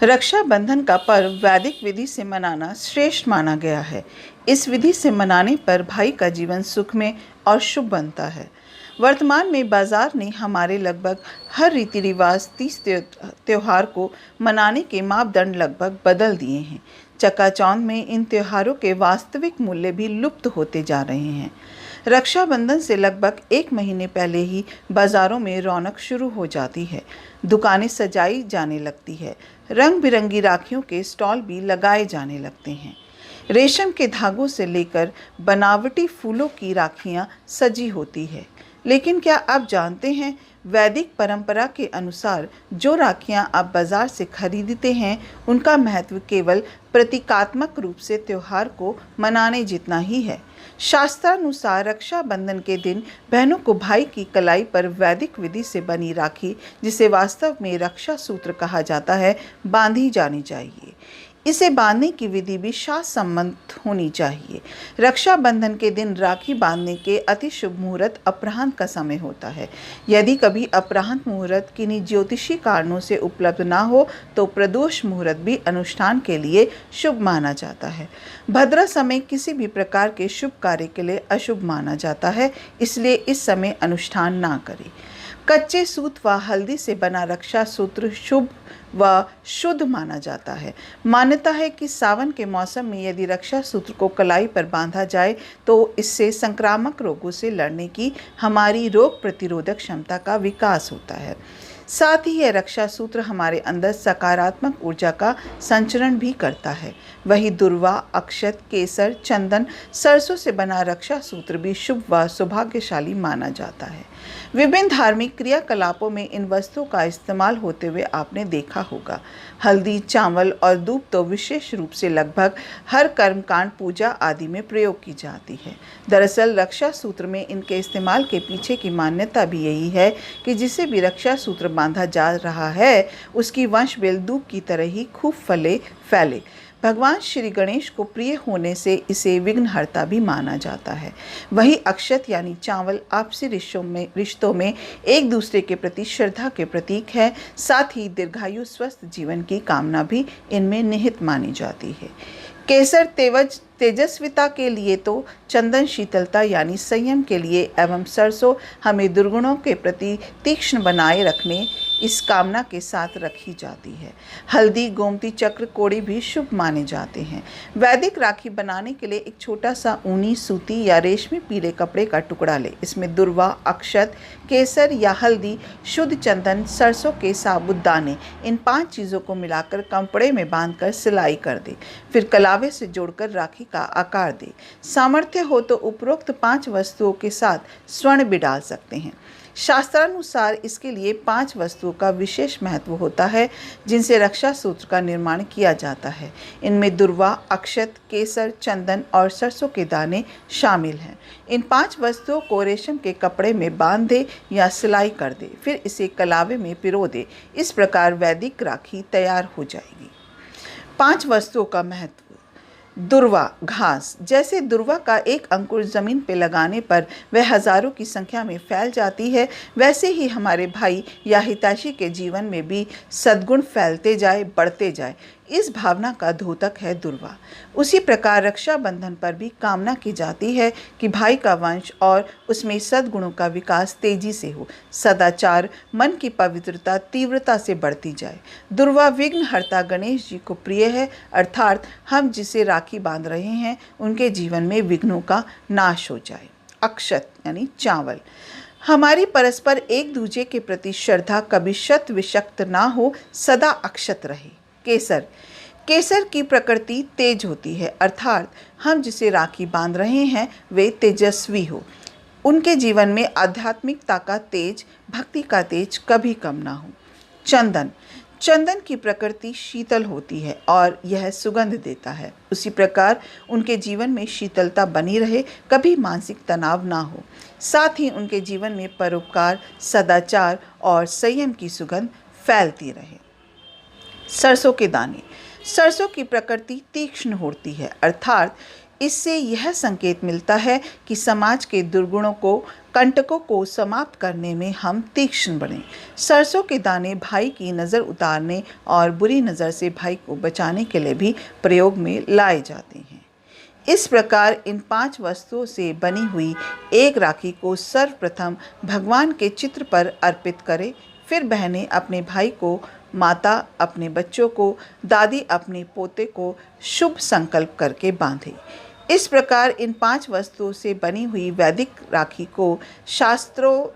रक्षाबंधन का पर्व वैदिक विधि से मनाना श्रेष्ठ माना गया है। इस विधि से मनाने पर भाई का जीवन सुखमय और शुभ बनता है। वर्तमान में बाजार ने हमारे लगभग हर रीति रिवाज तीज त्योहार को मनाने के मापदंड लगभग बदल दिए हैं। चकाचौंध में इन त्योहारों के वास्तविक मूल्य भी लुप्त होते जा रहे हैं। रक्षाबंधन से लगभग एक महीने पहले ही बाज़ारों में रौनक शुरू हो जाती है। दुकानें सजाई जाने लगती है। रंग बिरंगी राखियों के स्टॉल भी लगाए जाने लगते हैं। रेशम के धागों से लेकर बनावटी फूलों की राखियां सजी होती है। लेकिन क्या आप जानते हैं, वैदिक परंपरा के अनुसार जो राखियां आप बाजार से खरीदते हैं, उनका महत्व केवल प्रतीकात्मक रूप से त्योहार को मनाने जितना ही है। शास्त्रानुसार रक्षाबंधन के दिन बहनों को भाई की कलाई पर वैदिक विधि से बनी राखी, जिसे वास्तव में रक्षा सूत्र कहा जाता है, बांधी जानी चाहिए। इसे बांधने की विधि भी शास्त्र सम्मत होनी चाहिए। रक्षाबंधन के दिन राखी बांधने के अति शुभ मुहूर्त अपराह्न का समय होता है। यदि कभी अपराह्न मुहूर्त किन्हीं ज्योतिषी कारणों से उपलब्ध ना हो तो प्रदोष मुहूर्त भी अनुष्ठान के लिए शुभ माना जाता है। भद्रा समय किसी भी प्रकार के शुभ कार्य के लिए अशुभ माना जाता है, इसलिए इस समय अनुष्ठान ना करें। कच्चे सूत व हल्दी से बना रक्षा सूत्र शुभ व शुद्ध माना जाता है। मान्यता है कि सावन के मौसम में यदि रक्षा सूत्र को कलाई पर बांधा जाए तो इससे संक्रामक रोगों से लड़ने की हमारी रोग प्रतिरोधक क्षमता का विकास होता है। साथ ही यह रक्षा सूत्र हमारे अंदर सकारात्मक ऊर्जा का संचरण भी करता है। वही दुर्वा, अक्षत, केसर, चंदन, सरसों से बना रक्षा सूत्र भी शुभ व सौभाग्यशाली माना जाता है। विभिन्न धार्मिक क्रियाकलापों में इन वस्तुओं का इस्तेमाल होते हुए आपने देखा होगा। हल्दी, चावल और दूध तो विशेष रूप से लगभग हर कर्मकांड, पूजा आदि में प्रयोग की जाती है। दरअसल रक्षा सूत्र में इनके इस्तेमाल के पीछे की मान्यता भी यही है कि जिसे भी रक्षा सूत्र बांधा जा रहा है, उसकी वंश बेल दूब की तरह ही खूब फले फैले। भगवान श्री गणेश को प्रिय होने से इसे विघ्नहर्ता भी माना जाता है। वही अक्षत यानी चावल आपसी रिश्तों में एक दूसरे के प्रति श्रद्धा के प्रतीक है। साथ ही दीर्घायु स्वस्थ जीवन की कामना भी इनमें निहित मानी जाती है। केसर तेजस्विता के लिए तो चंदन शीतलता यानी संयम के लिए एवं सरसों हमें दुर्गुणों के प्रति तीक्ष्ण बनाए रखने इस कामना के साथ रखी जाती है। हल्दी, गोमती चक्र, कोड़ी भी शुभ माने जाते हैं। वैदिक राखी बनाने के लिए एक छोटा सा ऊनी, सूती या रेशमी पीले कपड़े का टुकड़ा ले। इसमें दुर्वा, अक्षत, केसर या हल्दी, शुद्ध चंदन, सरसों के साबुत दाने, इन 5 चीज़ों को मिलाकर कपड़े में बांधकर सिलाई कर दे। फिर कलावे से जोड़कर राखी का आकार दे। सामर्थ्य हो तो उपरोक्त 5 वस्तुओं के साथ स्वर्ण भी डाल सकते हैं। शास्त्रानुसार इसके लिए 5 वस्तुओं का विशेष महत्व होता है, जिनसे रक्षा सूत्र का निर्माण किया जाता है। इनमें दुर्वा, अक्षत, केसर, चंदन और सरसों के दाने शामिल हैं। इन 5 वस्तुओं को रेशम के कपड़े में बांध दे या सिलाई कर दे, फिर इसे कलावे में पिरो दे। इस प्रकार वैदिक राखी तैयार हो जाएगी। 5 वस्तुओं का महत्व। दुर्वा, घास। जैसे दुर्वा का एक अंकुर जमीन पर लगाने पर वह हजारों की संख्या में फैल जाती है, वैसे ही हमारे भाई या हितैषी के जीवन में भी सद्गुण फैलते जाए, बढ़ते जाए, इस भावना का द्योतक है दुर्वा। उसी प्रकार रक्षाबंधन पर भी कामना की जाती है कि भाई का वंश और उसमें सद्गुणों का विकास तेजी से हो, सदाचार, मन की पवित्रता तीव्रता से बढ़ती जाए। दुर्वा विघ्नहर्ता गणेश जी को प्रिय है, अर्थात हम जिसे राखी बांध रहे हैं उनके जीवन में विघ्नों का नाश हो जाए। अक्षत यानी चावल। हमारी परस्पर एक दूसरे के प्रति श्रद्धा कभी शत विषक्त ना हो, सदा अक्षत रहे। केसर। केसर की प्रकृति तेज होती है, अर्थात हम जिसे राखी बांध रहे हैं वे तेजस्वी हो। उनके जीवन में आध्यात्मिकता का तेज, भक्ति का तेज कभी कम ना हो। चंदन। चंदन की प्रकृति शीतल होती है और यह सुगंध देता है। उसी प्रकार उनके जीवन में शीतलता बनी रहे, कभी मानसिक तनाव ना हो। साथ ही उनके जीवन में परोपकार, सदाचार और संयम की सुगंध फैलती रहे। सरसों के दाने। सरसों की प्रकृति तीक्ष्ण होती है, अर्थात इससे यह संकेत मिलता है कि समाज के दुर्गुणों को, कंटकों को समाप्त करने में हम तीक्ष्ण बने। सरसों के दाने भाई की नज़र उतारने और बुरी नज़र से भाई को बचाने के लिए भी प्रयोग में लाए जाते हैं। इस प्रकार इन 5 वस्तुओं से बनी हुई एक राखी को सर्वप्रथम भगवान के चित्र पर अर्पित करें। फिर बहनें अपने भाई को, माता अपने बच्चों को, दादी अपने पोते को शुभ संकल्प करके बांधे। इस प्रकार इन 5 वस्तुओं से बनी हुई वैदिक राखी को शास्त्रों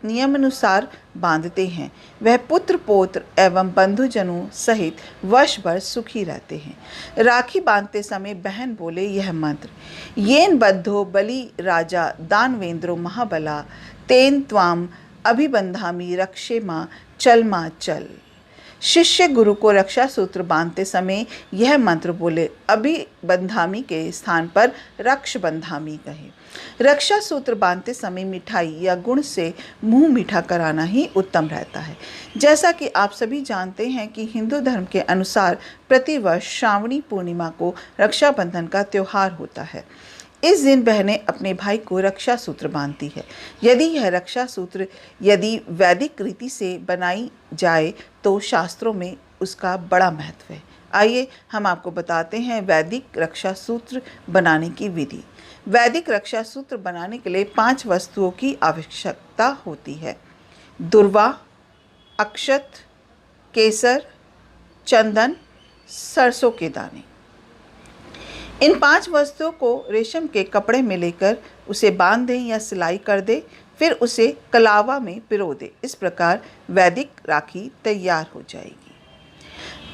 नियमानुसार बांधते हैं। वह पुत्र, पौत्र एवं बंधुजनों सहित वर्ष भर सुखी रहते हैं। राखी बांधते समय बहन बोले यह मंत्र, येन बद्धो बलि राजा दानवेंद्रो महाबला तेन त्वाम अभिबंधामि रक्षे माँ चल माँ चल। शिष्य गुरु को रक्षा सूत्र बांधते समय यह मंत्र बोले, अभिबंधामी के स्थान पर रक्ष बंधामी कहे। रक्षा सूत्र बांधते समय मिठाई या गुड़ से मुंह मीठा कराना ही उत्तम रहता है। जैसा कि आप सभी जानते हैं कि हिंदू धर्म के अनुसार प्रतिवर्ष श्रावणी पूर्णिमा को रक्षाबंधन का त्यौहार होता है। इस दिन बहनें अपने भाई को रक्षा सूत्र बांधती है। यदि यह रक्षा सूत्र वैदिक रीति से बनाई जाए तो शास्त्रों में उसका बड़ा महत्व है। आइए हम आपको बताते हैं वैदिक रक्षा सूत्र बनाने की विधि। वैदिक रक्षा सूत्र बनाने के लिए 5 वस्तुओं की आवश्यकता होती है। दुर्वा, अक्षत, केसर, चंदन, सरसों के दाने। इन 5 वस्तुओं को रेशम के कपड़े में लेकर उसे बांध दें या सिलाई कर दें, फिर उसे कलावा में पिरो दें। इस प्रकार वैदिक राखी तैयार हो जाएगी।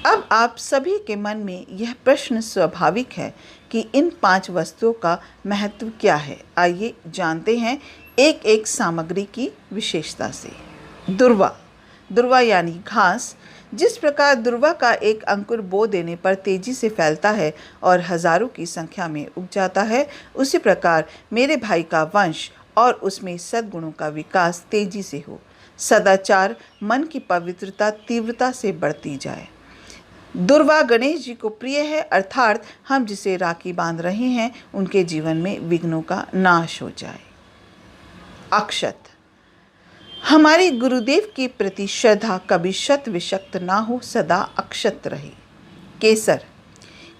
अब आप सभी के मन में यह प्रश्न स्वाभाविक है कि इन 5 वस्तुओं का महत्व क्या है। आइए जानते हैं एक एक सामग्री की विशेषता से। दुर्वा यानी घास। जिस प्रकार दुर्वा का एक अंकुर बो देने पर तेजी से फैलता है और हजारों की संख्या में उग जाता है, उसी प्रकार मेरे भाई का वंश और उसमें सद्गुणों का विकास तेजी से हो। सदाचार, मन की पवित्रता तीव्रता से बढ़ती जाए। दुर्वा गणेश जी को प्रिय है, अर्थात हम जिसे राखी बांध रहे हैं उनके जीवन में विघ्नों का नाश हो जाए। अक्षत, हमारी गुरुदेव के प्रति श्रद्धा कभी शत विषक्त ना हो, सदा अक्षत रहे।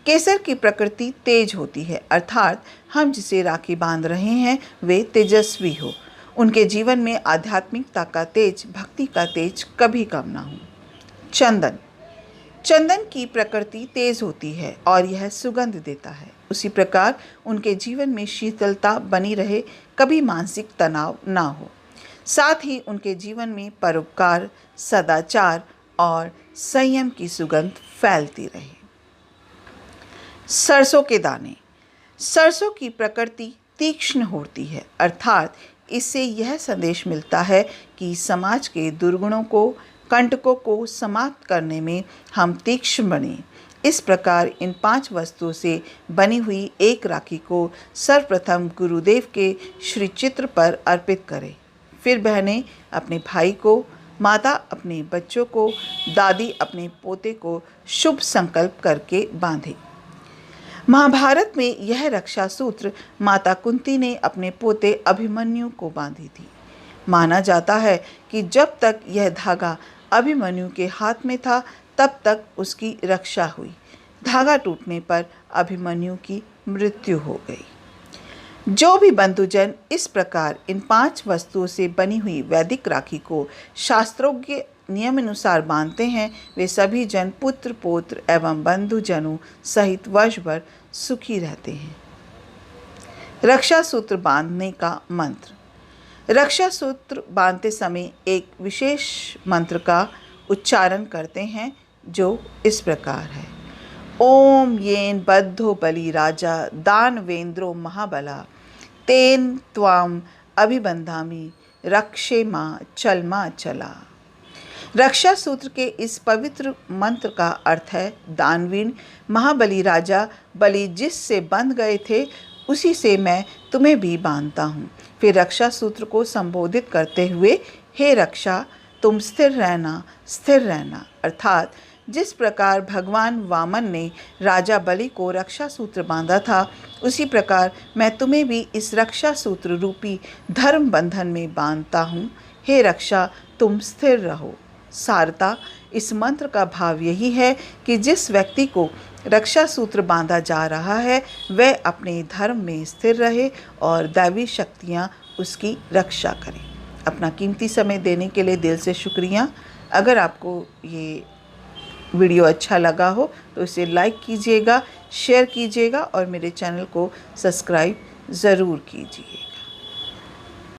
केसर की प्रकृति तेज होती है, अर्थात हम जिसे राखी बांध रहे हैं वे तेजस्वी हो। उनके जीवन में आध्यात्मिकता का तेज, भक्ति का तेज कभी कम ना हो। चंदन की प्रकृति तेज होती है और यह सुगंध देता है। उसी प्रकार उनके जीवन में शीतलता बनी रहे, कभी मानसिक तनाव ना हो। साथ ही उनके जीवन में परोपकार, सदाचार और संयम की सुगंध फैलती रहे। सरसों के दाने। सरसों की प्रकृति तीक्ष्ण होती है, अर्थात इससे यह संदेश मिलता है कि समाज के दुर्गुणों को, कंटकों को समाप्त करने में हम तीक्ष्ण बने। इस प्रकार इन 5 वस्तुओं से बनी हुई एक राखी को सर्वप्रथम गुरुदेव के श्री चित्र पर अर्पित करें। फिर बहनें अपने भाई को, माता अपने बच्चों को, दादी अपने पोते को शुभ संकल्प करके बांधे। महाभारत में यह रक्षा सूत्र माता कुंती ने अपने पोते अभिमन्यु को बांधी थी। माना जाता है कि जब तक यह धागा अभिमन्यु के हाथ में था तब तक उसकी रक्षा हुई। धागा टूटने पर अभिमन्यु की मृत्यु हो गई। जो भी बंधुजन इस प्रकार इन 5 वस्तुओं से बनी हुई वैदिक राखी को शास्त्रों के नियमानुसार बांधते हैं, वे सभी जन पुत्र, पौत्र एवं बंधुजनों सहित वर्ष भर सुखी रहते हैं। रक्षा सूत्र बांधने का मंत्र। रक्षा सूत्र बांधते समय एक विशेष मंत्र का उच्चारण करते हैं जो इस प्रकार है। ओम येन बद्धो बलि राजा दानवेंद्रो महाबला तेन त्वाम अभिबंधामि रक्षे माँ चल माँ चला। रक्षा सूत्र के इस पवित्र मंत्र का अर्थ है, दानवीन महाबली राजा बलि जिस से बंध गए थे उसी से मैं तुम्हें भी बांधता हूँ। फिर रक्षा सूत्र को संबोधित करते हुए, हे रक्षा तुम स्थिर रहना, अर्थात जिस प्रकार भगवान वामन ने राजा बलि को रक्षा सूत्र बांधा था, उसी प्रकार मैं तुम्हें भी इस रक्षा सूत्र रूपी धर्म बंधन में बांधता हूँ। हे रक्षा, तुम स्थिर रहो। सारता, इस मंत्र का भाव यही है कि जिस व्यक्ति को रक्षा सूत्र बांधा जा रहा है वह अपने धर्म में स्थिर रहे और दैवी शक्तियाँ उसकी रक्षा करें। अपना कीमती समय देने के लिए दिल से शुक्रिया। अगर आपको ये वीडियो अच्छा लगा हो तो इसे लाइक कीजिएगा, शेयर कीजिएगा और मेरे चैनल को सब्सक्राइब ज़रूर कीजिए।